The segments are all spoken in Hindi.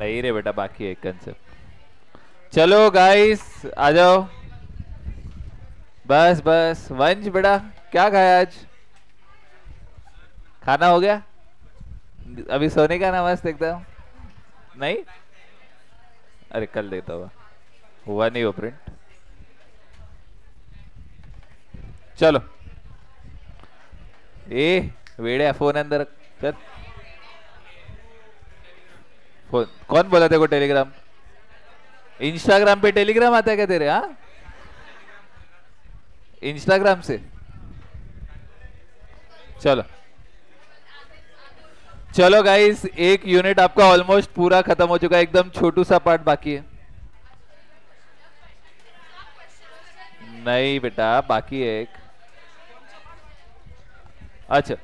नहीं रे बेटा, बाकी है कंसेप्ट। चलो गाइस आ जाओ। बस बस वंश बेटा, क्या खाया आज? खाना हो गया? अभी सोने का ना मस्त एकदम? नहीं, अरे कल देता हुआ नहीं वो प्रिंट। चलो ए वेड़े फोन अंदर रख, चल। फोन कौन बोला तेरे को टेलीग्राम? इंस्टाग्राम पे टेलीग्राम आता है क्या तेरे? हाँ, इंस्टाग्राम से। चलो चलो गाइस, एक यूनिट आपका ऑलमोस्ट पूरा खत्म हो चुका है, एकदम छोटू सा पार्ट बाकी है। नहीं बेटा, बाकी है एक। अच्छा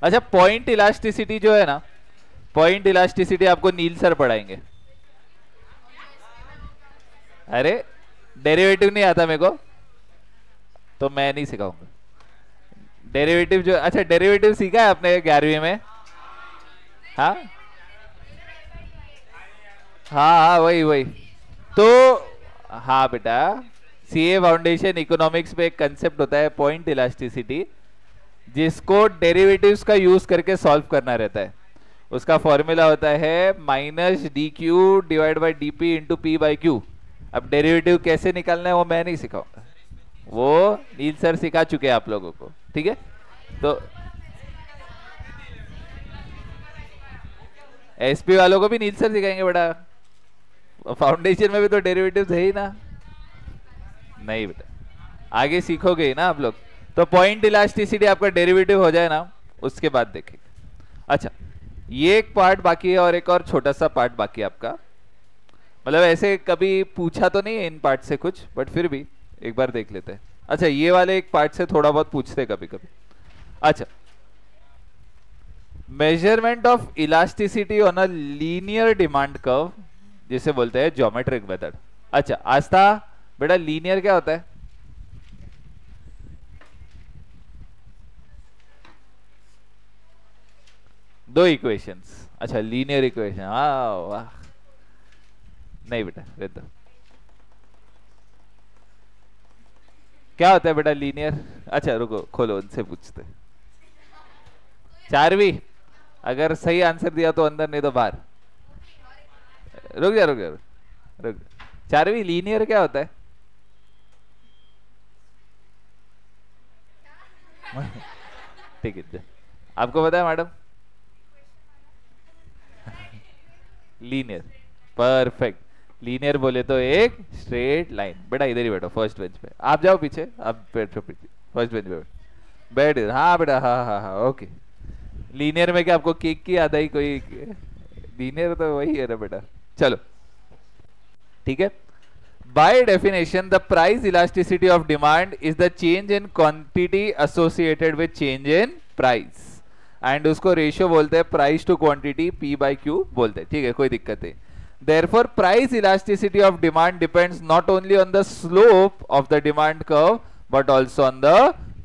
अच्छा, पॉइंट इलास्टिसिटी जो है ना, पॉइंट इलास्टिसिटी आपको नील सर पढ़ाएंगे। अरे डेरिवेटिव नहीं आता मेरे को, तो मैं नहीं सिखाऊंगा डेरिवेटिव जो। अच्छा, डेरिवेटिव सीखा है आपने 11वीं में? हाँ हाँ हाँ, वही वही तो। हाँ बेटा, सीए फाउंडेशन इकोनॉमिक्स में एक कंसेप्ट होता है पॉइंट इलास्टिसिटी, जिसको डेरिवेटिव्स का यूज करके सॉल्व करना रहता है। उसका फॉर्मूला होता है minus D Q divide by D P into P by Q. अब डेरिवेटिव कैसे निकालना है वो मैं नहीं सिखाऊंगा, वो नील सर सिखा चुके हैं आप लोगों को, ठीक है? तो एसपी वालों को भी नील सर सिखाएंगे बेटा, फाउंडेशन में भी तो डेरिवेटिव्स है ही ना। नहीं बेटा, आगे सीखोगे ही ना आप लोग। तो पॉइंट इलास्टिसिटी आपका डेरिवेटिव हो जाए ना, उसके बाद देखेंगे। अच्छा, ये एक पार्ट बाकी है और एक और छोटा सा पार्ट बाकी है आपका। मतलब ऐसे कभी पूछा तो नहीं है इन पार्ट से कुछ, बट फिर भी एक बार देख लेते हैं। अच्छा, ये वाले एक पार्ट से थोड़ा बहुत पूछते हैं कभी कभी। अच्छा, measurement of elasticity on a linear demand curve, जिसे बोलते हैं ज्योमेट्रिक मेथड। अच्छा आस्था बेटा, लीनियर क्या होता है? दो इक्वेशंस। अच्छा, लीनियर इक्वेशन, हाँ वाह। नहीं बेटा, रहता क्या होता है बेटा लीनियर? अच्छा रुको, खोलो उनसे पूछते। 4वीं, अगर सही आंसर दिया तो अंदर, नहीं तो बाहर। रुक जा रुक जा रुक। 4वीं, लीनियर क्या होता है? ठीक है, आपको पता है मैडम? Linear, perfect. लीनियर बोले तो एक स्ट्रेट लाइन। बेटा इधर ही बैठो, फर्स्ट बेंच पे। आप जाओ पीछे, आप बैठो पीछे, फर्स्ट बेंच पे बैठ। हाँ बेटा, हाँ हाँ हाँ, ओके। लीनियर में क्या आपको केक की याद आई कोई? लीनियर तो वही है ना बेटा। चलो ठीक है। By definition the price elasticity of demand is the change in quantity associated with change in price, and उसको रेशियो बोलते हैं price to quantity, P by Q बोलते हैं, ठीक है? कोई दिक्कत है। Therefore, price elasticity of demand depends not only on the slope of the demand curve but also on the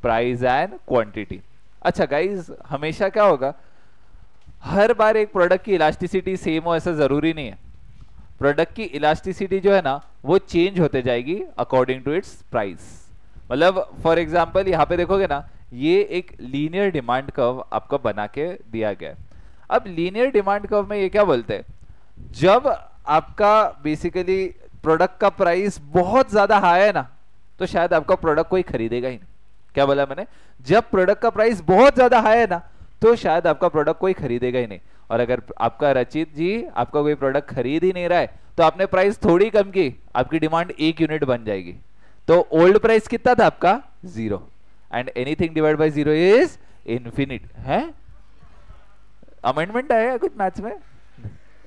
price and quantity. अच्छा गाइज, हमेशा क्या होगा, हर बार एक प्रोडक्ट की इलास्टिसिटी सेम हो ऐसा जरूरी नहीं है। प्रोडक्ट की इलास्टिसिटी जो है ना, वो चेंज होते जाएगी अकॉर्डिंग टू इट्स प्राइस। मतलब फॉर एग्जांपल यहाँ पे देखोगे ना, ये एक लीनियर डिमांड कर्व आपको बना के दिया गया है। अब लीनियर डिमांड कर्व में ये क्या बोलते हैं, जब आपका बेसिकली प्रोडक्ट का प्राइस बहुत ज्यादा हाई है ना, तो शायद आपका प्रोडक्ट कोई खरीदेगा ही नहीं। क्या बोला मैंने? जब प्रोडक्ट का प्राइस बहुत ज्यादा हाई है ना, तो शायद आपका प्रोडक्ट कोई खरीदेगा ही नहीं। और अगर आपका रचित जी आपका कोई प्रोडक्ट खरीद ही नहीं रहा है, तो आपने प्राइस थोड़ी कम की, आपकी डिमांड 1 यूनिट बन जाएगी। तो ओल्ड प्राइस कितना था आपका? 0, and anything divide by 0 is infinite. है अमेंडमेंट आएगा कुछ मैथ्स में?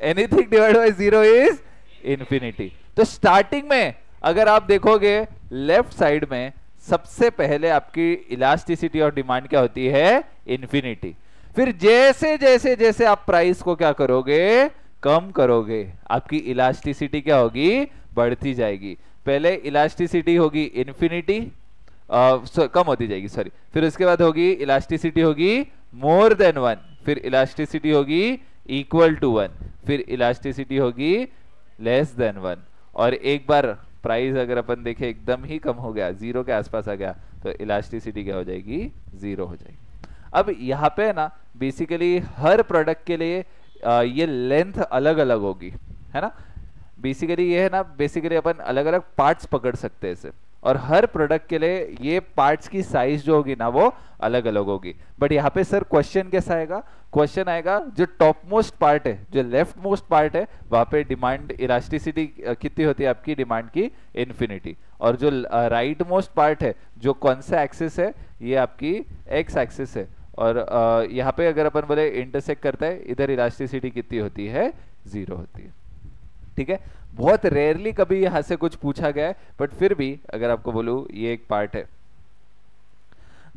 Anything divide by 0 is infinity. तो स्टार्टिंग में अगर आप देखोगे लेफ्ट साइड में, सबसे पहले आपकी इलास्टिसिटी ऑफ डिमांड क्या होती है? इनफिनिटी। फिर जैसे जैसे जैसे आप प्राइस को क्या करोगे, कम करोगे, आपकी इलास्टिसिटी क्या होगी? बढ़ती जाएगी। पहले इलास्टिसिटी होगी इनफिनिटी, कम होती जाएगी फिर उसके बाद होगी इलास्टिसिटी होगी मोर देन 1, फिर इलास्टिसिटी होगी इक्वल टू 1, फिर इलास्टिसिटी होगी लेस देन 1, और एक बार प्राइस अगर अपन देखें एकदम ही कम हो गया, 0 के आसपास आ गया, तो इलास्टिसिटी क्या हो जाएगी, 0 हो जाएगी। अब यहाँ पे ना बेसिकली हर प्रोडक्ट के लिए ये लेंथ अलग अलग होगी, है ना। बेसिकली ये है ना, बेसिकली अपन अलग अलग पार्ट्स पकड़ सकते हैं इसे, और हर प्रोडक्ट के लिए ये पार्ट्स की साइज जो होगी ना वो अलग अलग होगी। बट यहाँ पे सर क्वेश्चन कैसा आएगा, क्वेश्चन आएगा जो टॉप मोस्ट पार्ट है, जो लेफ्ट मोस्ट पार्ट है, वहां पे डिमांड इलास्टिसिटी कितनी होती है आपकी, डिमांड की इन्फिनिटी, और जो राइट मोस्ट पार्ट है, जो कौन सा एक्सिस है, ये आपकी एक्स एक्सिस है, और यहाँ पे अगर अपन बोले इंटरसेक्ट करता है, इधर इलास्टिसिटी कितनी होती है, 0 होती है। ठीक है, बहुत रेयरली कभी यहां से कुछ पूछा गया है, बट फिर भी अगर आपको बोलूं ये एक पार्ट है।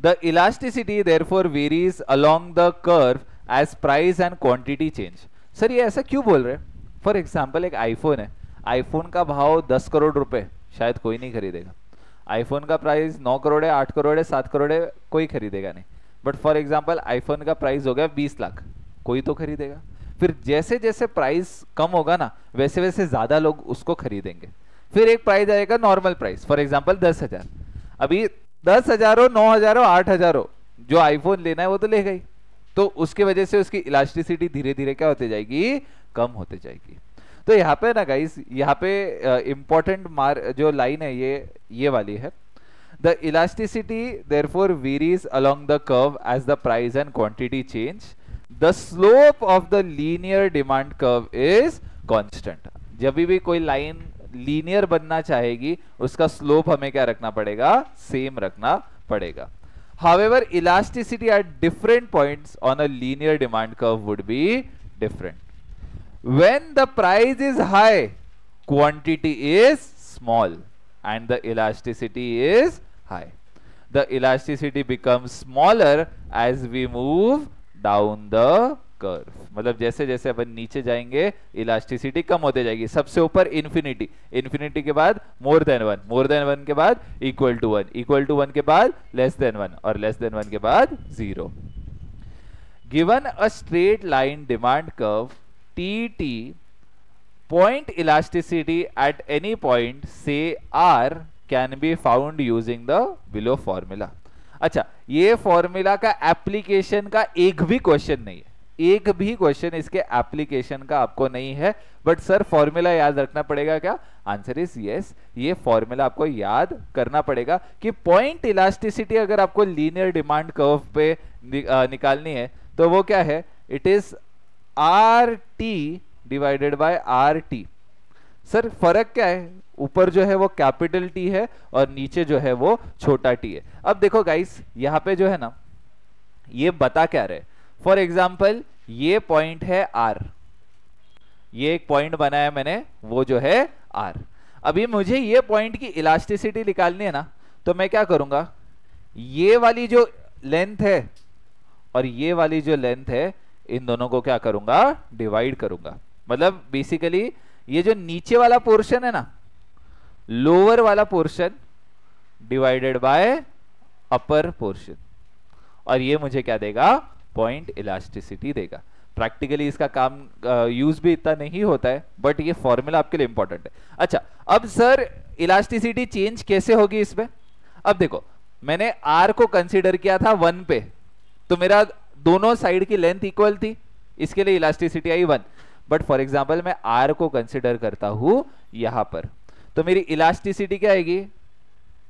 The elasticity therefore varies along the curve as price and quantity change. Sir ये ऐसा क्यों बोल रहे हैं? फॉर एग्जांपल एक आईफोन है, आईफोन का भाव 10 करोड़ रुपए, शायद कोई नहीं खरीदेगा। आईफोन का प्राइस 9 करोड़ है, 8 करोड़ है, 7 करोड़ है, कोई खरीदेगा नहीं। बट फॉर एग्जाम्पल आईफोन का प्राइस हो गया 20 लाख, कोई तो खरीदेगा। फिर जैसे जैसे प्राइस कम होगा ना, वैसे वैसे ज्यादा लोग उसको खरीदेंगे। फिर एक प्राइस आएगा नॉर्मल प्राइस, फॉर एग्जांपल 10,000। अभी 10,000 हो, 9,000 हो, 8,000 हो, जो आईफोन लेना है वो तो लेगा ही, तो उसकी वजह से उसकी इलास्टिसिटी धीरे धीरे क्या होती जाएगी, कम होते जाएगी। तो यहाँ पे ना गाइस, यहाँ पे इंपॉर्टेंट जो लाइन है ये वाली है, the elasticity therefore varies along the curve as the price and quantity change, the slope of the linear demand curve is constant. जब भी कोई लाइन लीनियर बनना चाहेगी, उसका स्लोप हमें क्या रखना पड़ेगा, सेम रखना पड़ेगा। However, elasticity at different points on a linear demand curve would be different. When the price is high, quantity is small and the elasticity is high. The elasticity becomes smaller as we move down the curve. मतलब जैसे जैसे अपन नीचे जाएंगे इलास्टिसिटी कम होते जाएगी। सबसे ऊपर इन्फिनिटी, इन्फिनिटी के बाद मोर देन 1, मोर देन 1 के बाद इक्वल टू 1, इक्वल टू 1 के बाद लेस देन 1, और लेस देन 1 के बाद 0। Given a straight line demand curve T, point elasticity at any point say R can be found using the below formula। अच्छा, ये फॉर्मूला का एप्लीकेशन का एक भी क्वेश्चन नहीं है, एक भी क्वेश्चन इसके एप्लीकेशन का आपको नहीं है। बट सर फॉर्मूला याद रखना पड़ेगा क्या? आंसर इज यस, ये फॉर्मूला आपको याद करना पड़ेगा कि पॉइंट इलास्टिसिटी अगर आपको लीनियर डिमांड कर्व पे निकालनी है तो वो क्या है, it is R T divided by R T. Sir फर्क क्या है, ऊपर जो है वो कैपिटल टी है और नीचे जो है वो छोटा टी है। अब देखो गाइस, यहाँ पे जो है ना, ये बता क्या रहे, फॉर एग्जाम्पल ये पॉइंट है आर, ये एक पॉइंट बनाया मैंने, वो जो है आर। अभी मुझे ये पॉइंट की इलास्टिसिटी निकालनी है ना, तो मैं क्या करूंगा, ये वाली जो लेंथ है और ये वाली जो लेंथ है, इन दोनों को क्या करूंगा, डिवाइड करूंगा। मतलब बेसिकली ये जो नीचे वाला पोर्शन है ना, लोअर वाला portion divided by upper portion, और ये मुझे क्या देगा, पॉइंट इलास्टिसिटी देगा। प्रैक्टिकली इसका काम यूज भी इतना नहीं होता है, बट ये फॉर्मूला आपके लिए इंपॉर्टेंट है। अच्छा, अब सर इलास्टिसिटी चेंज कैसे होगी इसमें? अब देखो, मैंने आर को कंसीडर किया था 1 पे, तो मेरा दोनों साइड की लेंथ इक्वल थी, इसके लिए elasticity I 1। But for example मैं आर को कंसिडर करता हूं यहां पर, तो मेरी इलास्टिसिटी क्या आएगी,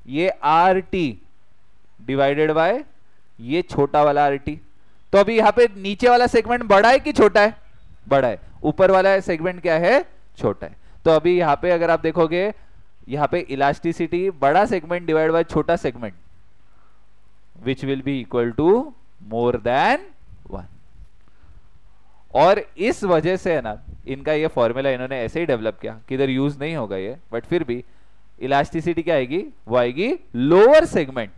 ये आर टी डिवाइडेड बाय ये छोटा वाला आर टी। तो अभी यहां पे नीचे वाला सेगमेंट बड़ा है कि छोटा है, बड़ा है, ऊपर वाला सेगमेंट क्या है, छोटा है। तो अभी यहां पे अगर आप देखोगे, यहां पे इलास्टिसिटी बड़ा सेगमेंट डिवाइड बाय छोटा segment, which will be equal to more than 1। और इस वजह से है ना, इनका ये फॉर्मूला इन्होंने ऐसे ही डेवलप किया कि इधर यूज नहीं होगा ये, बट फिर भी इलास्टिसिटी क्या आएगी, वो आएगी lower segment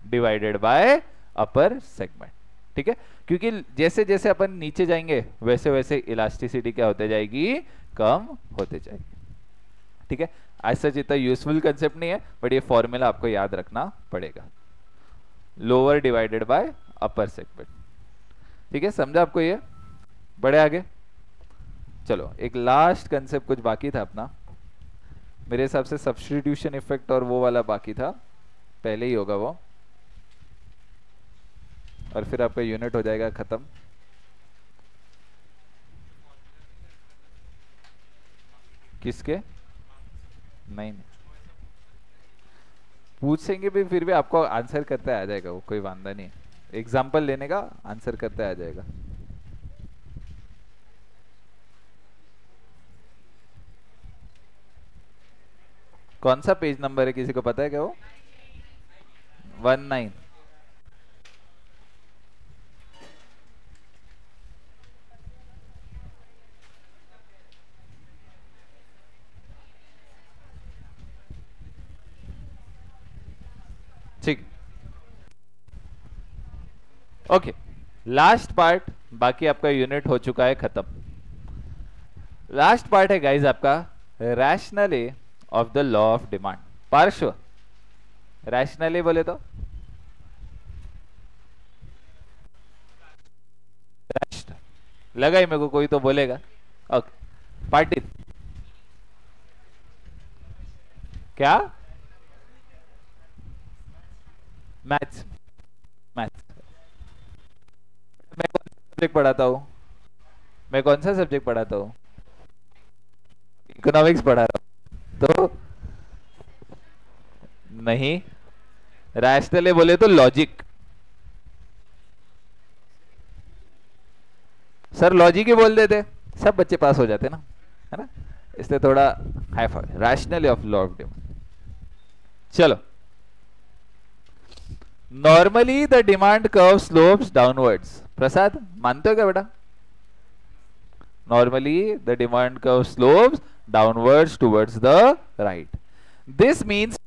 divided by upper segment. ठीक है, क्योंकि जैसे जैसे अपन नीचे जाएंगे वैसे वैसे इलास्टिसिटी क्या होते जाएगी, कम होते जाएगी। ठीक है, ऐसा जितना यूजफुल कंसेप्ट नहीं है, बट ये फॉर्मूला आपको याद रखना पड़ेगा, lower divided by upper segment. ठीक है, समझा आपको ये? बढ़े आगे। चलो एक लास्ट कंसेप्ट कुछ बाकी था अपना, मेरे हिसाब से सब्स्टिट्यूशन इफेक्ट और वो वाला बाकी था, पहले ही होगा वो, और फिर आपका यूनिट हो जाएगा खत्म। किसके? नहीं पूछेंगे भी, फिर भी आपको आंसर करते आ जाएगा वो, कोई वांदा नहीं, एग्जाम्पल लेने का आंसर करते आ जाएगा। कौन सा पेज नंबर है, किसी को पता है क्या वो? 19। ठीक, ओके, लास्ट पार्ट, बाकी आपका यूनिट हो चुका है खत्म। लास्ट पार्ट है गाइज आपका rationally of the law of demand. पार्श्व रैशनली बोले तो लगा ही मेरे को, कोई तो बोलेगा। ओके, पार्टी क्या? मैथ्स, मैथ्स मैं कौन सा सब्जेक्ट पढ़ाता हूँ? मैं कौन सा सब्जेक्ट पढ़ाता हूँ? इकोनॉमिक्स पढ़ा रहा हूँ। तो नहीं, रैशनली बोले तो लॉजिक। सर लॉजिक ही बोल देते, सब बच्चे पास हो जाते ना, है ना, इसलिए थोड़ा hi fi, rationally of law of demand. चलो, normally the demand curve slopes downwards. Prasad मानते हो क्या बेटा? Normally the demand curve slopes downwards towards the right. This means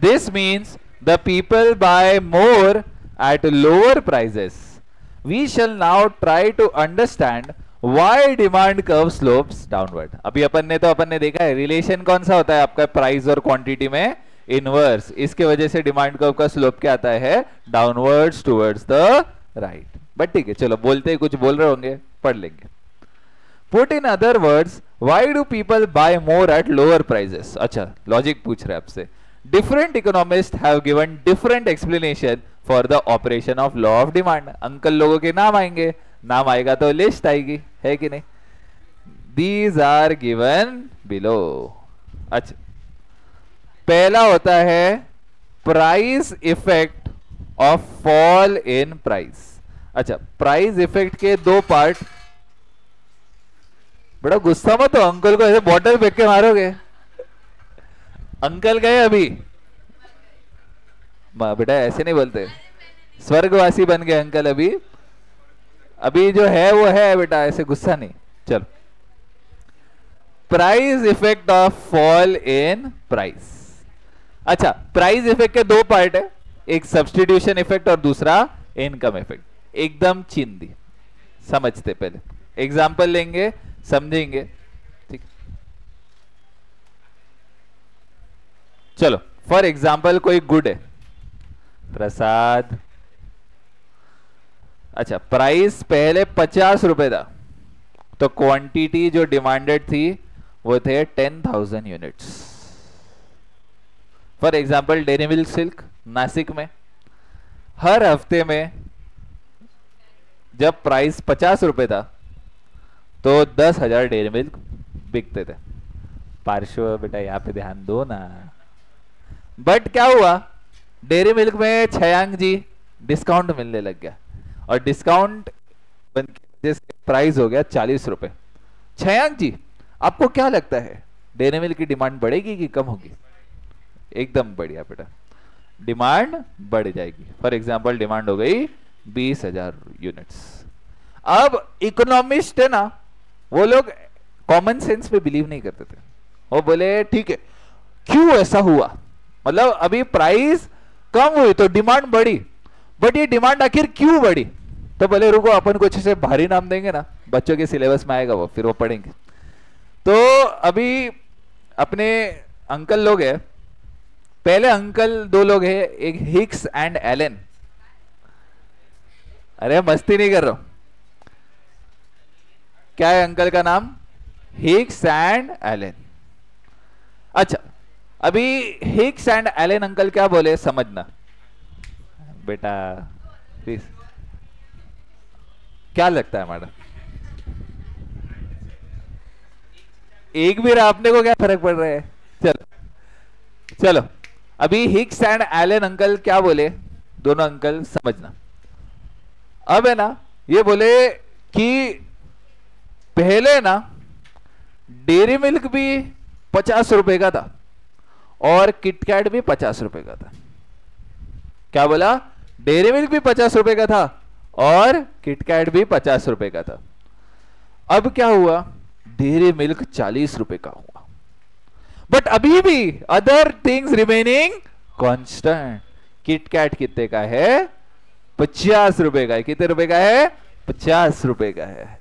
this means the people buy more at lower prices. We shall now try to understand why demand curve slopes downward. अभी अपन ने देखा है रिलेशन कौन सा होता है आपका प्राइस और क्वांटिटी में, इनवर्स। इसके वजह से डिमांड कर्व का स्लोप क्या आता है? Downwards towards the right. But ठीक है, चलो बोलते ही कुछ बोल रहे होंगे, पढ़ लेंगे। Put in other words, why do people buy more at lower prices? अच्छा, लॉजिक पूछ रहे आपसे। Different economists have given different explanation for the operation of law of demand. Uncle लोगों के नाम आएंगे, नाम आएगा तो लिस्ट आएगी, है कि नहीं? These are given below. अच्छा, पहला होता है price effect of fall in price. अच्छा, प्राइस इफेक्ट के दो पार्ट। बड़ा गुस्सा मत हो, अंकल को ऐसे बॉटल फेंक के मारोगे। अंकल गए अभी, बेटा ऐसे नहीं बोलते, स्वर्गवासी बन गए अंकल अभी। अभी जो है वो है बेटा, ऐसे गुस्सा नहीं। चलो, price effect of fall in price. अच्छा, प्राइस इफेक्ट के दो पार्ट है, एक सब्स्टिट्यूशन इफेक्ट और दूसरा इनकम इफेक्ट। एकदम चिंदी समझते, पहले एग्जांपल लेंगे, समझेंगे, ठीक। चलो, फॉर एग्जाम्पल कोई गुड है, प्रसाद। अच्छा, प्राइस पहले 50 रुपए था, तो क्वांटिटी जो डिमांडेड थी वो थे 10,000 units. For example dairy milk silk Nashik में हर हफ्ते में जब प्राइस 50 रुपए था तो 10,000 डेयरी मिल्क बिकते थे। पार्श्व बेटा यहाँ पे ध्यान दो ना। बट क्या हुआ, डेयरी मिल्क में छयांक जी डिस्काउंट मिलने लग गया, और डिस्काउंट प्राइस हो गया 40 रुपए। छयांक जी, आपको क्या लगता है डेयरी मिल्क की डिमांड बढ़ेगी कि कम होगी? एकदम बढ़िया बेटा, डिमांड बढ़ जाएगी। फॉर एग्जाम्पल डिमांड हो गई 20,000 यूनिट्स। अब इकोनॉमिस्ट है ना, वो लोग कॉमन सेंस पे बिलीव नहीं करते थे। वो बोले ठीक है, क्यों ऐसा हुआ, मतलब अभी प्राइस कम हुई तो डिमांड बढ़ी, बट ये डिमांड आखिर क्यों बढ़ी? तो बोले रुको अपन कुछ ऐसे भारी नाम देंगे ना, बच्चों के सिलेबस में आएगा वो, फिर वो पढ़ेंगे। तो अभी अपने अंकल लोग हैं, पहले अंकल दो लोग हैं, एक हिक्स एंड एलन। अरे मस्ती नहीं कर रहा हूं, क्या है अंकल का नाम? Hicks and Allen. अच्छा, अभी हिक्स एंड एलन अंकल क्या बोले समझना बेटा प्लीज। क्या लगता है मैडम? एक भी अपने को क्या फर्क पड़ रहा है? चलो चलो, अभी हिक्स एंड एलन अंकल क्या बोले, दोनों अंकल समझना। अब है ना, ये बोले कि पहले ना डेयरी मिल्क भी 50 रुपए का था और किटकैट भी 50 रुपए का था। क्या बोला? डेयरी मिल्क भी 50 रुपए का था और किटकैट भी 50 रुपए का था। अब क्या हुआ? डेयरी मिल्क 40 रुपए का हुआ, बट अभी भी other things remaining constant. KitKat कितने का है? 50 रुपए का है। कितने रुपए का है? 50 रुपए का है।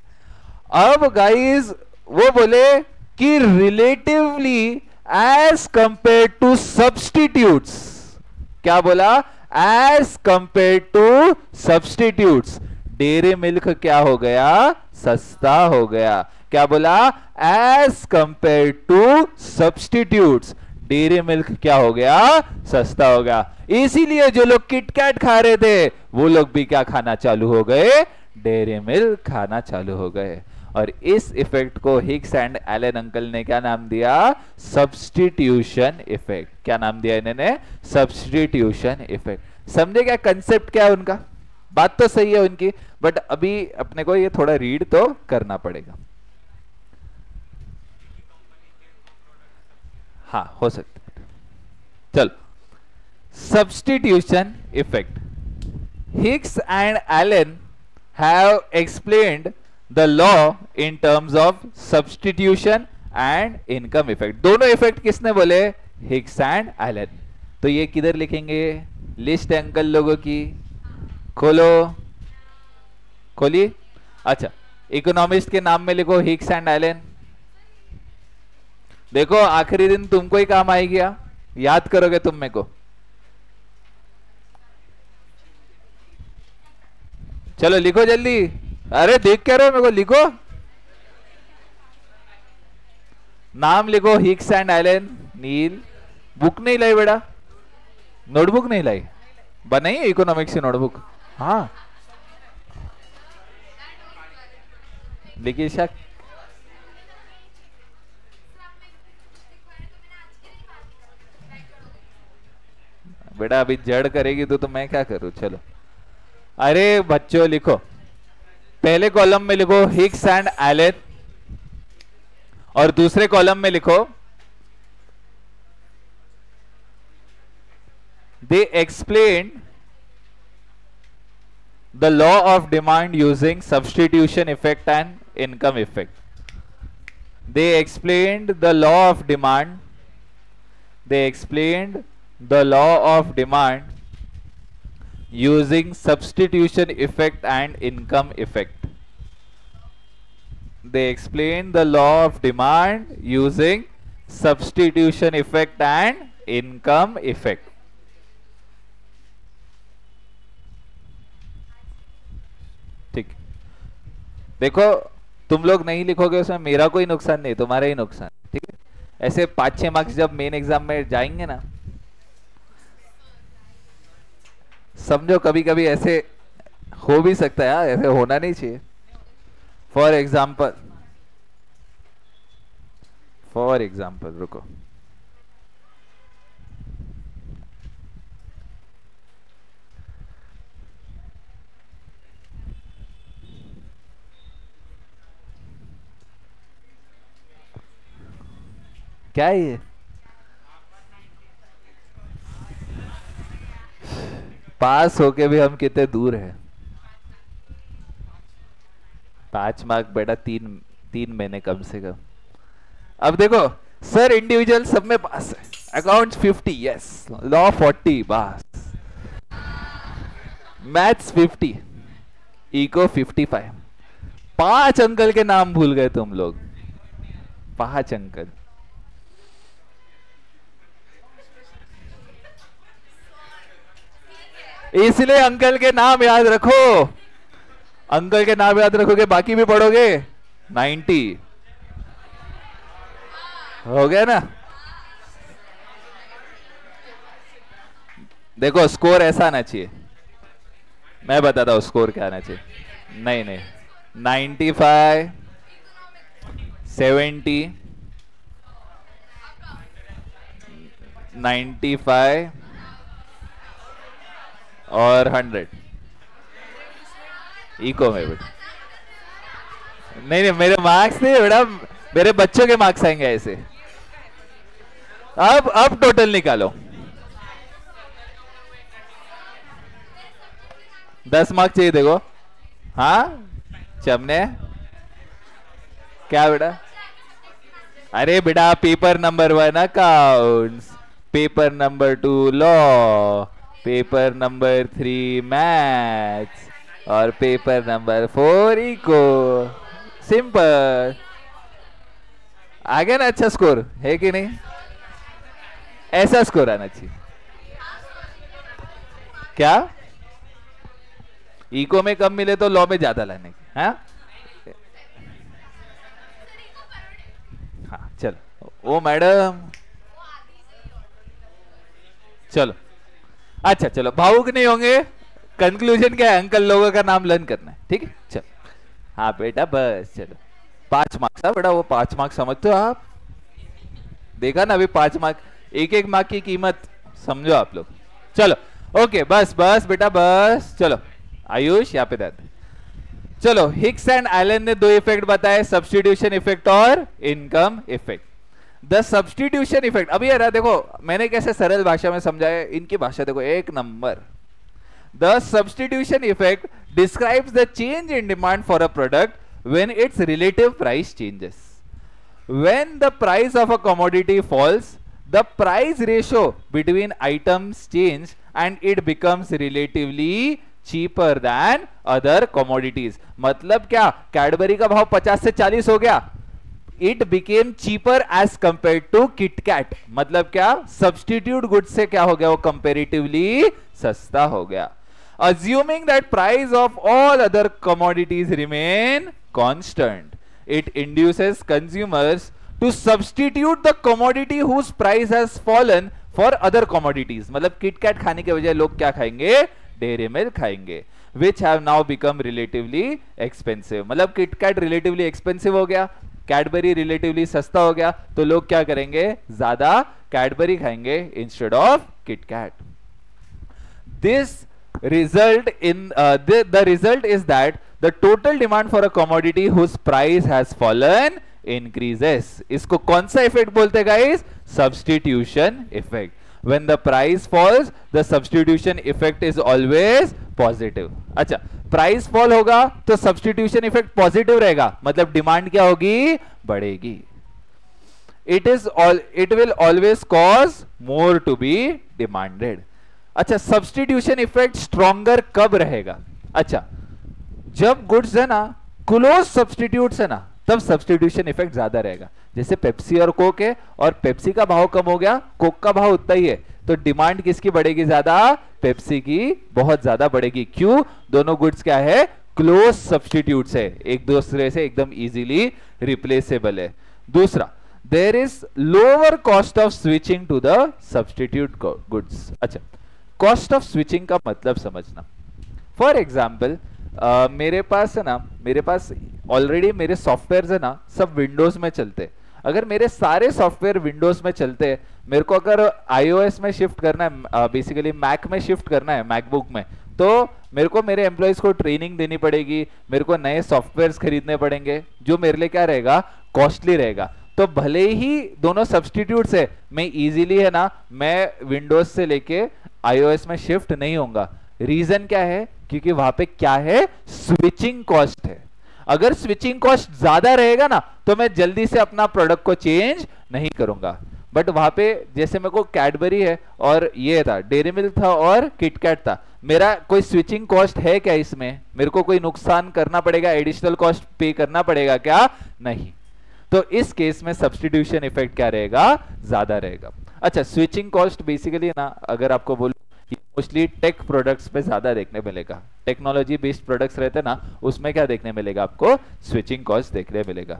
अब गाइस वो बोले कि relatively as compare to substitutes, क्या बोला? As compare to substitutes dairy milk क्या हो गया? सस्ता हो गया। क्या बोला? As compare to substitutes dairy milk क्या हो गया? सस्ता हो गया। इसीलिए जो लोग किटकैट खा रहे थे वो लोग भी क्या खाना चालू हो गए? डेयरी मिल्क खाना चालू हो गए। और इस इफेक्ट को हिक्स एंड एलन अंकल ने क्या नाम दिया? Substitution effect. क्या नाम दिया इन्होंने? Substitution effect. समझे क्या कंसेप्ट क्या है उनका? बात तो सही है उनकी, बट अभी अपने को ये थोड़ा रीड तो करना पड़ेगा। हाँ हो सकता है। चलो, substitution effect. Hicks and Allen have explained the law in terms of substitution and income effect। दोनों इफेक्ट किसने बोले? Hicks and Allen. तो ये किधर लिखेंगे? लिस्ट है अंकल लोगों की, खोलो, खोलिए। अच्छा, इकोनॉमिस्ट के नाम में लिखो हिक्स एंड एलन। देखो आखिरी दिन तुमको ही काम आएगी, याद करोगे तुम मेरे को। चलो लिखो जल्दी। अरे देख क्या रहे हो मेरे को? लिखो, नाम लिखो Hicks and Allen. Neel, book नहीं लाई बेटा? नोटबुक नहीं लाई? बनाई है इकोनॉमिक्स की नोटबुक? हाँ लिखिए शक। बेटा अभी जड़ करेगी तो मैं क्या करूं? चलो, अरे बच्चों लिखो, पहले कॉलम में लिखो हिक्स एंड एलन और दूसरे कॉलम में लिखो they explain the law of demand using substitution effect and income effect. They explained the law of demand, they explained the law of demand using substitution effect and income effect. They explain the law of demand using substitution effect and income effect. ठीक, देखो तुम लोग नहीं लिखोगे उसमें मेरा कोई नुकसान नहीं, तुम्हारा ही नुकसान। ठीक है, ऐसे 5-6 मार्क्स जब मेन एग्जाम में जाएंगे ना, समझो कभी कभी ऐसे हो भी सकता है, ऐसे होना नहीं चाहिए। फॉर एग्जाम्पल रुको, क्या है ये? पास होके भी हम कितने दूर हैं। 5 मार्क बेटा, 3 महीने कम से कम। अब देखो सर, इंडिविजुअल सब में पास है, अकाउंट्स 50 यस, लॉ 40 बस, मैथ्स 50, इको 55। 5 अंकल के नाम भूल गए तुम लोग, 5 अंकल। इसलिए अंकल के नाम याद रखो, अंकल के नाम याद रखोगे बाकी भी पढ़ोगे। 90 हो गया ना। देखो स्कोर ऐसा आना चाहिए, मैं बताता हूं स्कोर क्या आना चाहिए। नहीं नहीं, 95, 70, 95 और 100 इको में बेटा। नहीं नहीं, मेरे मार्क्स नहीं बेटा, मेरे बच्चों के मार्क्स आएंगे ऐसे। अब टोटल निकालो। 10 मार्क्स चाहिए देखो। हाँ चमने क्या बेटा? अरे बेटा paper number 1 accounts, paper number 2 law, paper number 3 maths और पेपर नंबर 4 इको। सिंपल। आ गया ना अच्छा स्कोर है कि नहीं? ऐसा स्कोर आना चाहिए। क्या इको में कम मिले तो लॉ में ज्यादा लाने की? हाँ हाँ चलो ओ मैडम, चलो अच्छा चलो भावुक नहीं होंगे। कंक्लूजन क्या है? अंकल लोगों का नाम लर्न करना है, ठीक है? चलो हाँ बेटा बस चलो। 5 मार्क्स था बेटा, वो 5 मार्क्स समझते हो आप? देखा ना अभी 5 मार्क, एक एक मार्क की कीमत समझो आप लोग। चलो ओके बस बस बेटा बस। चलो आयुष यहाँ पे रहते। चलो हिक्स एंड एलन ने 2 इफेक्ट बताए, सब्स्टिट्यूशन इफेक्ट और income effect. The substitution effect, अभी यार देखो मैंने कैसे सरल भाषा में समझाया, इनकी भाषा देखो एक number. The substitution effect describes the change in demand for a product when its relative price changes. When the price of a commodity falls, the price ratio between items change and it becomes relatively cheaper than other commodities. मतलब क्या? कैडबरी का भाव 50 से 40 हो गया, it became cheaper as compare to KitKat. मतलब क्या? सब्स्टिट्यूट गुड से क्या हो गया? वो कंपेरेटिवली सस्ता हो गया। Assuming that price of all other commodities remain constant, it induces consumers to substitute the commodity whose price has fallen for other commodities. मतलब किटकैट खाने के बजाय लोग क्या खाएंगे? डेयरी मिल्क खाएंगे, which have now become relatively expensive। मतलब किटकैट रिलेटिवली एक्सपेंसिव हो गया, कैडबरी रिलेटिवली सस्ता हो गया, तो लोग क्या करेंगे? ज्यादा कैडबरी खाएंगे instead of KitKat. This result in the result is that the total demand for a commodity whose price has fallen increases। इसको कौन सा इफेक्ट बोलते हैं guys? Substitution effect. When the price falls, the substitution effect is always positive। अच्छा प्राइस फॉल होगा तो सब्स्टिट्यूशन इफेक्ट पॉजिटिव रहेगा, मतलब डिमांड क्या होगी? बढ़ेगी। It will always cause more to be demanded। अच्छा सब्स्टिट्यूशन इफेक्ट स्ट्रॉन्गर कब रहेगा? अच्छा जब गुड्स है ना क्लोज सब्स्टिट्यूट्स है ना, तब सब्स्टिट्यूशन इफेक्ट ज्यादा रहेगा। जैसे पेप्सी और कोक है, और पेप्सी का भाव कम हो गया, कोक का भाव उतना ही है, तो डिमांड किसकी बढ़ेगी? ज्यादा, पेप्सी की बहुत ज्यादा बढ़ेगी। क्यों? दोनों गुड्स क्या है? क्लोज सब्स्टिट्यूट्स है, एक दूसरे से एकदम इजीली रिप्लेसेबल है। दूसरा, there is lower cost of switching to the substitute goods. अच्छा कॉस्ट ऑफ स्विचिंग का मतलब समझना। फॉर एग्जाम्पल मेरे पास है ना, मेरे पास ऑलरेडी मेरे सॉफ्टवेयर है ना सब विंडोज में चलते। अगर मेरे सारे सॉफ्टवेयर विंडोज में चलते, मेरे को अगर iOS में शिफ्ट करना है, बेसिकली मैक में शिफ्ट करना है, मैकबुक में, तो मेरे को मेरे एम्प्लॉइज को ट्रेनिंग देनी पड़ेगी, मेरे को नए सॉफ्टवेयर खरीदने पड़ेंगे, जो मेरे लिए क्या रहेगा? कॉस्टली रहेगा। तो भले ही दोनों सब्स्टिट्यूट्स है, मैं इजीली है ना, मैं विंडोज से लेके iOS में शिफ्ट नहीं होऊंगा। रीजन क्या है? क्योंकि वहां पे क्या है? स्विचिंग कॉस्ट है। अगर स्विचिंग कॉस्ट ज्यादा रहेगा ना, तो मैं जल्दी से अपना प्रोडक्ट को चेंज नहीं करूंगा। बट वहां पे जैसे मेरे को कैडबरी है और ये था डेयरी मिल्क था और किटकैट था, मेरा कोई स्विचिंग कॉस्ट है क्या इसमें? मेरे को कोई नुकसान करना पड़ेगा, एडिशनल कॉस्ट पे करना पड़ेगा क्या? नहीं। तो इस केस में सब्स्टिट्यूशन इफेक्ट क्या रहेगा? ज्यादा रहेगा। अच्छा, स्विचिंग कॉस्ट बेसिकली ना अगर आपको बोलूं मोस्टली टेक प्रोडक्ट्स पे ज्यादा देखने मिलेगा, टेक्नोलॉजी बेस्ड प्रोडक्ट्स रहते हैं ना, उसमें क्या देखने मिलेगा आपको? स्विचिंग कॉस्ट देखने मिलेगा।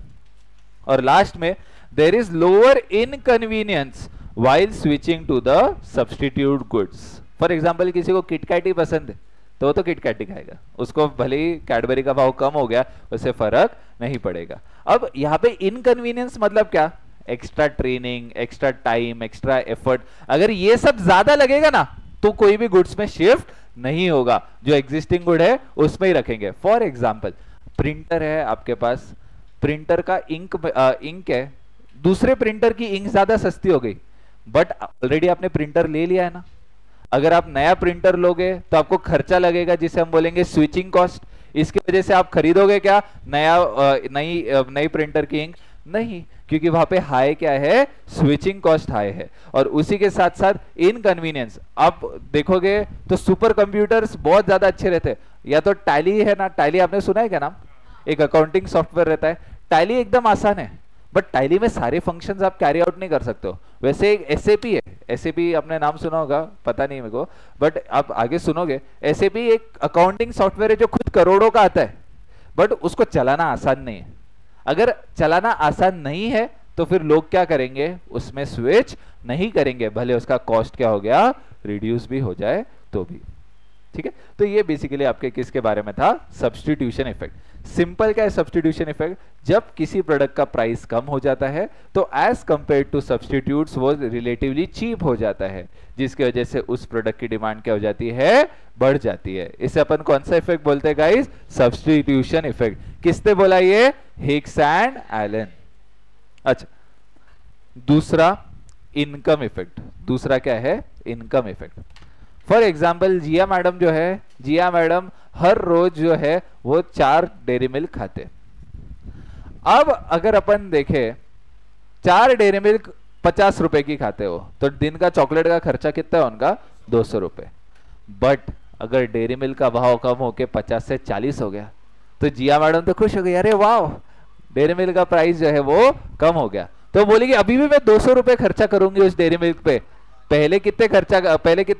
और लास्ट में there is lower inconvenience while switching to the substitute goods. For example किसी को किटकैट ही पसंद है तो वो तो किटकैट ही खाएगा, उसको भले ही कैडबरी का भाव कम हो गया उससे फर्क नहीं पड़ेगा। अब यहाँ पे इनकन्वीनियंस मतलब क्या? Extra training, extra time, extra effort, अगर ये सब ज्यादा लगेगा ना तो कोई भी गुड्स में शिफ्ट नहीं होगा, जो एग्जिस्टिंग गुड है उसमें ही रखेंगे। फॉर एग्जांपल प्रिंटर है आपके पास, प्रिंटर का इंक है, दूसरे प्रिंटर की इंक ज्यादा सस्ती हो गई, बट ऑलरेडी आपने प्रिंटर ले लिया है ना। अगर आप नया प्रिंटर लोगे तो आपको खर्चा लगेगा जिसे हम बोलेंगे स्विचिंग कॉस्ट, इसकी वजह से आप खरीदोगे क्या? नई प्रिंटर की इंक? नहीं, क्योंकि वहां पे हाई क्या है? स्विचिंग कॉस्ट हाई है। और उसी के साथ साथ इनकन्वीनियंस, आप देखोगे तो सुपर कंप्यूटर्स बहुत ज्यादा अच्छे रहते हैं, या तो टैली है ना, टैली आपने सुना है क्या नाम? एक अकाउंटिंग सॉफ्टवेयर रहता है, टैली एकदम आसान है, बट टैली में सारे फंक्शंस आप कैरी आउट नहीं कर सकते हो। वैसे एक एसएपी है, एसएपी आपने नाम सुना होगा, पता नहीं मेरे को, बट आप आगे सुनोगे। एसएपी एक अकाउंटिंग सॉफ्टवेयर है जो खुद करोड़ों का आता है, बट उसको चलाना आसान नहीं है। अगर चलाना आसान नहीं है तो फिर लोग क्या करेंगे? उसमें स्विच नहीं करेंगे, भले उसका कॉस्ट क्या हो गया? रिड्यूस भी हो जाए तो भी। ठीक है, तो ये बेसिकली आपके किसके बारे में था? Substitution effect. सिंपल क्या है सब्स्टिट्यूशन इफेक्ट? जब किसी प्रोडक्ट का प्राइस कम हो जाता है तो एज कंपेयर टू सब्स्टिट्यूट्स वो रिलेटिवली चीप हो जाता है, जिसकी वजह से उस प्रोडक्ट की डिमांड क्या हो जाती है? बढ़ जाती है। इसे अपन कौन सा इफेक्ट बोलते हैं गाइस? Substitution effect. किसने बोला ये? Hicks and Allen. अच्छा, दूसरा इनकम इफेक्ट। दूसरा क्या है? Income effect. For example Jiya madam जो है, जिया मैडम हर रोज जो है वो 4 डेयरी मिल्क खाते। अब अगर अपन देखें 4 डेयरी मिल्क 50 रुपए की खाते हो तो दिन का चॉकलेट का खर्चा कितना है उनका? 200 रुपए। बट अगर डेयरी मिल्क का भाव कम होके 50 से 40 हो गया तो जिया मैडम तो खुश हो गई, अरे वाह डेयरी मिल्क का प्राइस जो है वो कम हो गया। तो बोलेगी अभी भी मैं 200 रुपए खर्चा करूंगी उस डेयरी मिल्क पे। पहले कितने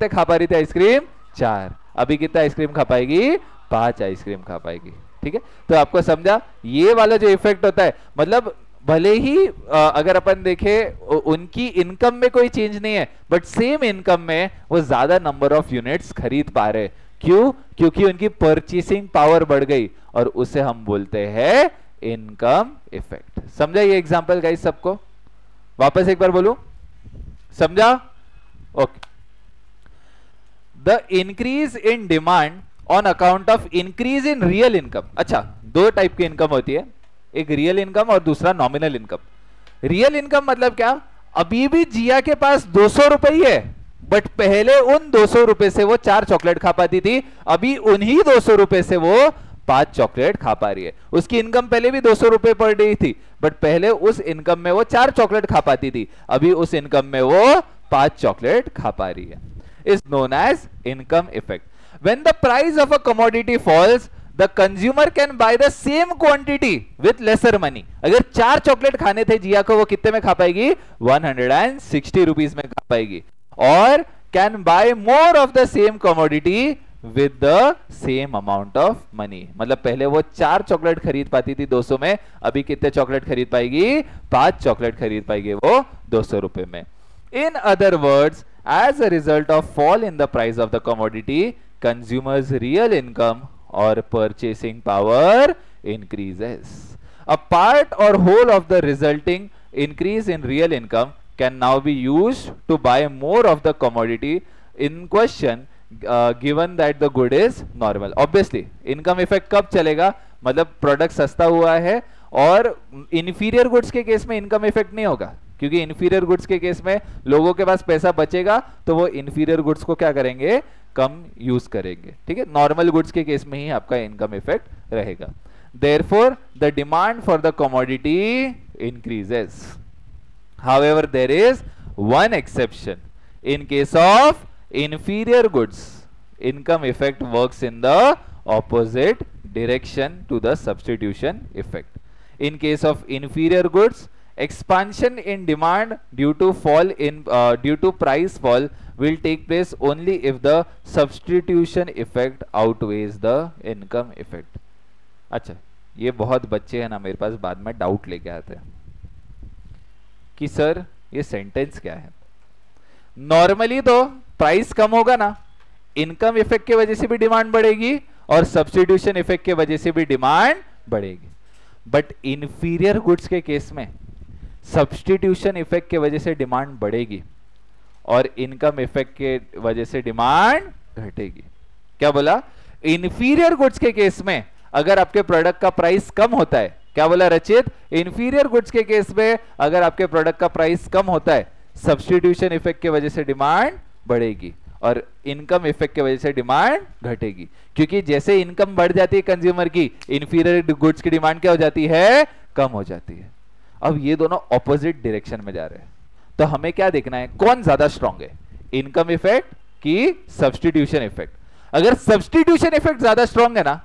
खा पा रही थी आइसक्रीम? 4। अभी कितना आइसक्रीम खा पाएगी? 5 आइसक्रीम खा पाएगी। ठीक है, तो आपको समझा ये वाला जो इफेक्ट होता है, मतलब भले ही अगर अपन देखें उनकी इनकम में कोई चेंज नहीं है, बट सेम इनकम में वो ज्यादा नंबर ऑफ यूनिट्स खरीद पा रहे। क्यों? क्योंकि उनकी परचेसिंग पावर बढ़ गई, और उसे हम बोलते हैं इनकम इफेक्ट। समझा ये एग्जांपल गाइस सबको? वापस एक बार बोलूं, समझा? Okay. The increase in demand on account of increase in real income. अच्छा, 2 टाइप की इनकम होती है, एक रियल इनकम और दूसरा नॉमिनल इनकम। रियल इनकम मतलब क्या? अभी भी जिया के पास 200 रुपए ही है, बट पहले उन 200 रुपए से वो 4 चॉकलेट खा पाती थी, अभी उन्हीं 200 रुपए से वो 5 चॉकलेट खा पा रही है। उसकी इनकम पहले भी 200 रुपए पर डे थी, बट पहले उस इनकम में वो 4 चॉकलेट खा पाती थी, अभी उस इनकम में वो 5 चॉकलेट खा पा रही है। Is known as income effect. When the price of a commodity falls the consumer can buy the same quantity with lesser money. अगर 4 चॉकलेट खाने थे जिया को, वो कितने में खा पाएगी? 160 रुपीज में खा पाएगी। और can buy more of the same commodity with the same amount of money. मतलब पहले वो 4 चॉकलेट खरीद पाती थी 200 में, अभी कितने चॉकलेट खरीद पाएगी? 5 चॉकलेट खरीद पाएगी वो 200 रुपए में। In other words, as a result of fall in the price of the commodity, consumers' real income or purchasing power increases. A part or whole of the resulting increase in real income can now be used to buy more of the commodity in question, given that the good is normal. Obviously, income effect कब चलेगा? मतलब प्रोडक्ट सस्ता हुआ है, और इंफीरियर गुड्स के केस में इनकम इफेक्ट नहीं होगा, क्योंकि इंफीरियर गुड्स के केस में लोगों के पास पैसा बचेगा तो वो इंफीरियर गुड्स को क्या करेंगे? कम यूज करेंगे। ठीक है, नॉर्मल गुड्स के केस में ही आपका इनकम इफेक्ट रहेगा। Therefore the demand for the commodity increases. However, there is one exception. In case of inferior goods, income effect works in the opposite direction to the substitution effect. In case of inferior goods, expansion in demand due to price fall will take place only if the substitution effect outweighs the income effect. अच्छा, ये बहुत बच्चे हैं ना मेरे पास बाद में डाउट लेके आते हैं कि सर ये सेंटेंस क्या है. नॉर्मली तो प्राइस कम होगा ना, इनकम इफेक्ट की वजह से भी डिमांड बढ़ेगी और सब्स्टिट्यूशन इफेक्ट की वजह से भी डिमांड बढ़ेगी. बट इंफीरियर गुड्स के केस में सब्स्टिट्यूशन इफेक्ट की वजह से डिमांड बढ़ेगी और इनकम इफेक्ट के वजह से डिमांड घटेगी. क्या बोला? इंफीरियर गुड्स के केस में अगर आपके प्रोडक्ट का प्राइस कम होता है, क्या बोला रचित? इंफीरियर गुड्स के केस में अगर आपके प्रोडक्ट का प्राइस कम होता है, सब्स्टिट्यूशन इफेक्ट की वजह से डिमांड बढ़ेगी और इनकम इफेक्ट की वजह से डिमांड घटेगी. क्योंकि जैसे इनकम बढ़ जाती है कंज्यूमर की, इंफीरियर गुड्स की डिमांड क्या हो जाती है? कम हो जाती है. अब ये दोनों ऑपोजिट डायरेक्शन में जा रहे हैं, तो हमें क्या देखना है, कौन ज्यादा स्ट्रांग है, इनकम इफेक्ट की सब्स्टिट्यूशन इफेक्ट? अगर सब्स्टिट्यूशन इफेक्ट ज्यादा स्ट्रांग है ना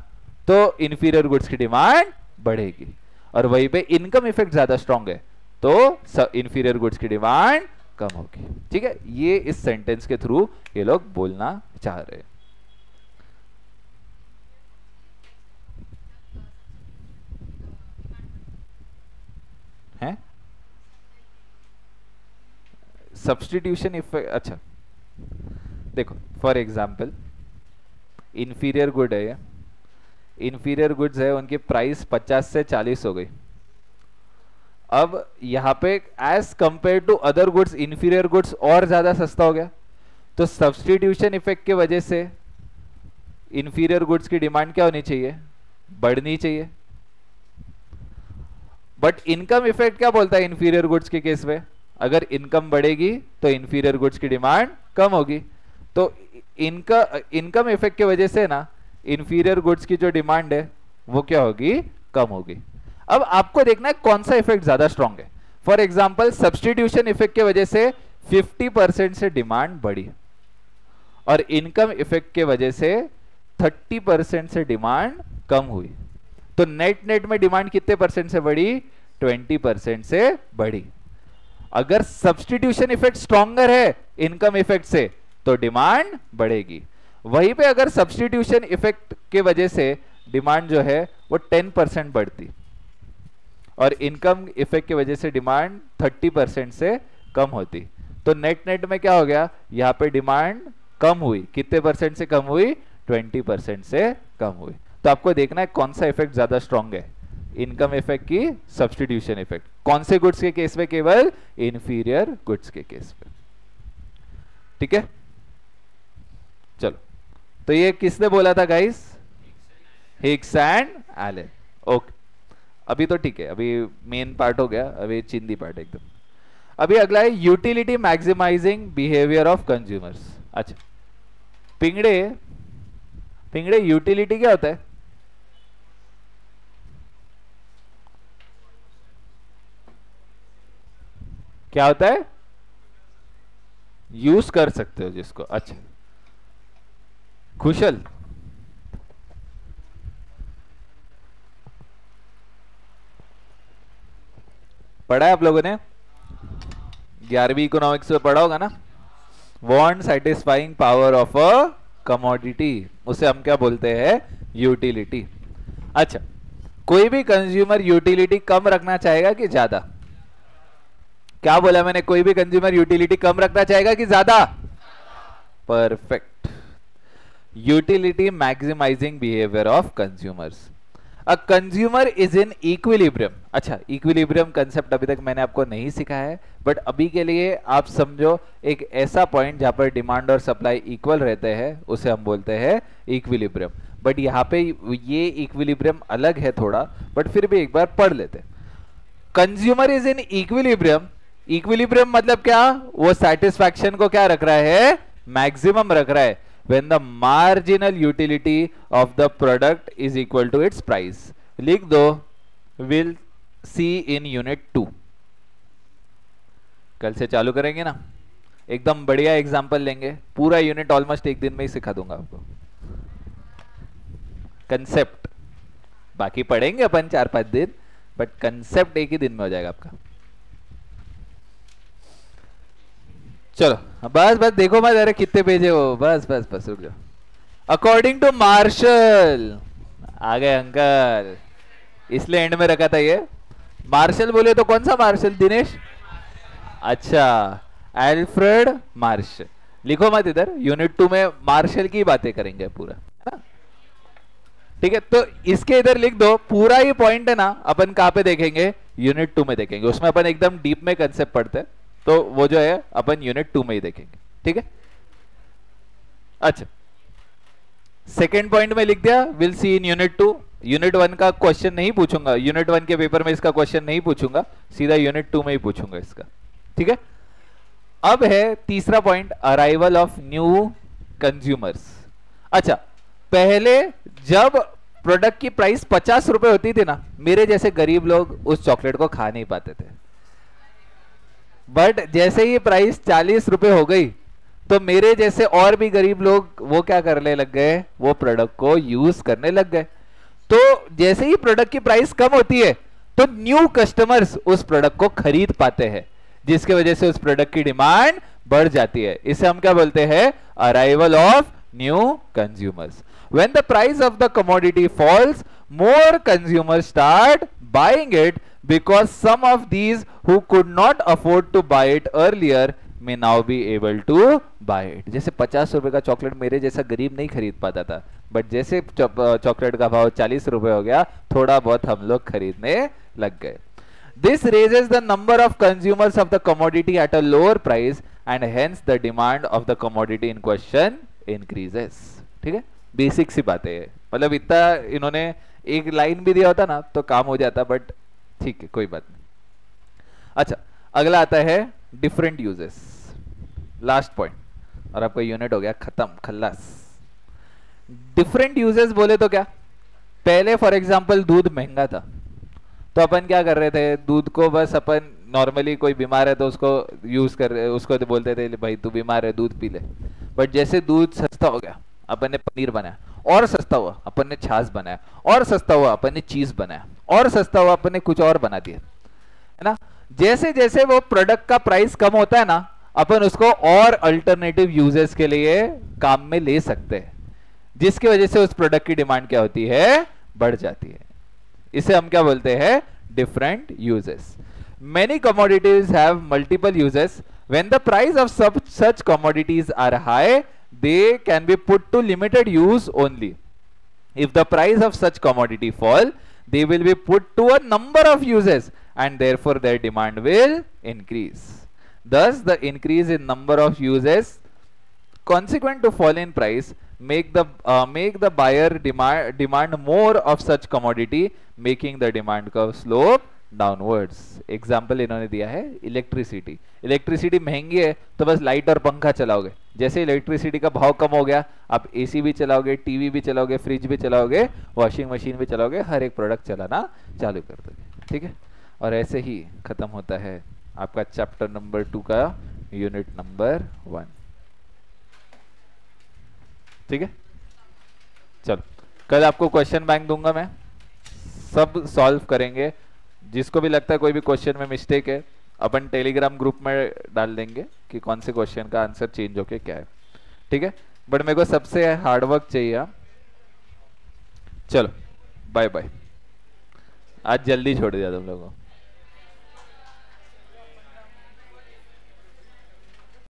तो इंफीरियर गुड्स की डिमांड बढ़ेगी, और वहीं पे इनकम इफेक्ट ज्यादा स्ट्रांग है तो इंफीरियर गुड्स की डिमांड कम होगी. ठीक है, ये इस सेंटेंस के थ्रू ये लोग बोलना चाह रहे हैं. हैं? Substitution effect. अच्छा देखो, फॉर एग्जाम्पल इंफीरियर गुड है, ये इंफीरियर गुड्स है, उनकी प्राइस 50 से 40 हो गई. अब यहां पे as compare to other goods inferior goods और ज्यादा सस्ता हो गया, तो सब्स्टिट्यूशन इफेक्ट की वजह से इंफीरियर गुड्स की डिमांड क्या होनी चाहिए? बढ़नी चाहिए. बट इनकम इफेक्ट क्या बोलता है इंफीरियर गुड्स के केस में? अगर इनकम बढ़ेगी तो इंफीरियर गुड्स की डिमांड कम होगी. तो इनकम इफेक्ट की वजह से ना इंफीरियर गुड्स की जो डिमांड है वो क्या होगी? कम होगी. अब आपको देखना है कौन सा इफेक्ट ज्यादा स्ट्रांग है. फॉर एग्जांपल सब्स्टिट्यूशन इफेक्ट की वजह से 50% से डिमांड बढ़ी और इनकम इफेक्ट के वजह से 30% से डिमांड कम हुई, तो नेट नेट में डिमांड कितने परसेंट से बढ़ी? 20% से बढ़ी. अगर सब्स्टिट्यूशन इफेक्ट स्ट्रॉन्गर है इनकम इफेक्ट से तो डिमांड बढ़ेगी. वहीं पे अगर सब्स्टिट्यूशन इफेक्ट के वजह से डिमांड जो है वो 10% बढ़ती और इनकम इफेक्ट की वजह से डिमांड 30% से कम होती, तो नेट नेट में क्या हो गया? यहाँ पे डिमांड कम हुई. कितने परसेंट से कम हुई? 20% से कम हुई. तो आपको देखना है कौन सा इफेक्ट ज्यादा स्ट्रांग है, इनकम इफेक्ट की सब्स्टिट्यूशन इफेक्ट. कौन से गुड्स के केस में? केवल इंफीरियर गुड्स के केस में. ठीक है, चलो. तो ये किसने बोला था guys? Hicks and Allen. Okay, अभी तो ठीक है, अभी मेन पार्ट हो गया, अभी चिंदी पार्ट एकदम. अभी अगला है utility maximizing behaviour of consumers. अच्छा, पिंगड़े यूटिलिटी क्या होता है? क्या होता है? यूज कर सकते हो जिसको. अच्छा, कुशल पढ़ा है आप लोगों ने? 11वीं इकोनॉमिक्स में पढ़ा होगा ना. Want satisfying power of a commodity, उसे हम क्या बोलते हैं? यूटिलिटी. अच्छा, कोई भी कंज्यूमर यूटिलिटी कम रखना चाहेगा कि ज्यादा? क्या बोला मैंने? कोई भी कंज्यूमर यूटिलिटी कम रखना चाहेगा कि ज्यादा? Perfect. Utility maximizing behaviour of consumers. A consumer is in equilibrium. अच्छा, इक्विलिब्रियम कंसेप्ट अभी तक मैंने आपको नहीं सिखाया है, बट अभी के लिए आप समझो एक ऐसा पॉइंट जहां पर डिमांड और सप्लाई इक्वल रहते हैं उसे हम बोलते हैं इक्विलिब्रियम. बट यहाँ पे ये इक्विलिब्रियम अलग है थोड़ा, बट फिर भी एक बार पढ़ लेते. Consumer is in equilibrium. Equilibrium मतलब क्या? वो सेटिस्फैक्शन को क्या रख रहा है? मैक्सिमम रख रहा है. when the marginal utility of the product is equal to its price. लिख दो, we'll see in unit 2. कल से चालू करेंगे ना, एकदम बढ़िया एग्जाम्पल लेंगे, पूरा यूनिट ऑलमोस्ट एक दिन में ही सिखा दूंगा आपको, कंसेप्ट बाकी पढ़ेंगे अपन 4-5 दिन, बट कंसेप्ट एक ही दिन में हो जाएगा आपका। चलो बस बस देखो मत, अरे कितने पेज है वो, बस बस बस रुक जाओ। अकॉर्डिंग टू मार्शल, आ गए अंकल, इसलिए एंड में रखा था ये। मार्शल बोले तो कौन सा मार्शल दिनेश? अच्छा, एल्फ्रेड मार्शल। लिखो मत इधर, यूनिट 2 में मार्शल की बातें करेंगे पूरा, है ना? ठीक है, तो इसके इधर लिख दो, पूरा ये पॉइंट है ना अपन कहां पे देखेंगे? यूनिट 2 में देखेंगे, उसमें अपन एकदम डीप में कंसेप्ट पढ़ते हैं, तो वो जो है अपन यूनिट 2 में ही देखेंगे, ठीक है? अच्छा, सेकेंड पॉइंट में लिख दिया, will see in unit 2। Unit 1 का क्वेश्चन नहीं पूछूंगा, यूनिट 1 के पेपर में इसका क्वेश्चन नहीं पूछूंगा, सीधा यूनिट 2 में ही पूछूंगा इसका, ठीक है? अब है तीसरा point, arrival of new consumers. अच्छा, पहले जब प्रोडक्ट की प्राइस 50 रुपए होती थी ना, मेरे जैसे गरीब लोग उस चॉकलेट को खा नहीं पाते थे, बट जैसे ही प्राइस 40 रुपए हो गई, तो मेरे जैसे और भी गरीब लोग वो क्या करने लग गए? वो प्रोडक्ट को यूज करने लग गए। तो जैसे ही प्रोडक्ट की प्राइस कम होती है, तो न्यू कस्टमर्स उस प्रोडक्ट को खरीद पाते हैं, जिसके वजह से उस प्रोडक्ट की डिमांड बढ़ जाती है। इसे हम क्या बोलते हैं? Arrival of new consumers. When the price of the commodity falls, more consumers start buying it because some of these who could not afford to buy it earlier may now be able to buy it। जैसे 50 रुपए का चॉकलेट मेरे जैसा गरीब नहीं खरीद पाता था, बट जैसे चॉकलेट का भाव 40 रुपए हो गया, थोड़ा बहुत हम लोग खरीदने लग गए। This raises the number of consumers of the commodity at a lower price and hence the demand of the commodity in question increases। ठीक है, बेसिक सी बात है, मतलब इतना इन्होंने एक लाइन भी दिया होता ना तो काम हो जाता, बट ठीक है कोई बात नहीं। अच्छा, अगला आता है डिफरेंट यूजेस, लास्ट पॉइंट, और आपका यूनिट हो गया खत्म, खल्लास। डिफरेंट यूजेस बोले तो क्या? पहले फॉर एग्जांपल दूध महंगा था, तो अपन क्या कर रहे थे? दूध को बस अपन नॉर्मली कोई बीमार है तो उसको यूज कर रहे, उसको तो बोलते थे भाई तू बीमार है दूध पी ले। बट जैसे दूध सस्ता हो गया, अपन ने पनीर बनाया, और सस्ता हुआ अपन ने छाछ बनाया, और सस्ता हुआ अपन ने चीज बनाया, और सस्ता हुआ अपन ने कुछ और बना दिया, है ना? जैसे जैसे वो प्रोडक्ट का प्राइस कम होता है ना, अपन उसको और अल्टरनेटिव यूजेस के लिए काम में ले सकते हैं, जिसकी वजह से उस प्रोडक्ट की डिमांड क्या होती है? बढ़ जाती है। इसे हम क्या बोलते हैं? Different uses. Many commodities have multiple uses. When the price of such commodities are high, they can be put to limited use only. If the price of such commodity fall, they will be put to a number of uses and therefore their demand will increase. Thus, the increase in number of uses consequent to fall in price make the buyer demand more of such commodity, making the demand curve slope downwards. Example इन्होंने दिया है इलेक्ट्रिसिटी। इलेक्ट्रिसिटी महंगी है तो बस लाइट और पंखा चलाओगे, जैसे इलेक्ट्रिसिटी का भाव कम हो गया, आप एसी भी चलाओगे, टीवी भी चलाओगे, फ्रिज भी चलाओगे, वॉशिंग मशीन भी चलाओगे, हर एक प्रोडक्ट चलाना चालू कर दोगे, ठीक है? और ऐसे ही खत्म होता है आपका चैप्टर नंबर 2 का यूनिट नंबर 1, ठीक है? चलो, कल आपको क्वेश्चन बैंक दूंगा मैं, सब सॉल्व करेंगे। जिसको भी लगता है कोई भी क्वेश्चन में मिस्टेक है, अपन टेलीग्राम ग्रुप में डाल देंगे कि कौन से क्वेश्चन का आंसर चेंज होके क्या है, ठीक है? बट मेरे को सबसे हार्डवर्क चाहिए। चलो बाय बाय, आज जल्दी छोड़ दिया तुम लोगों को।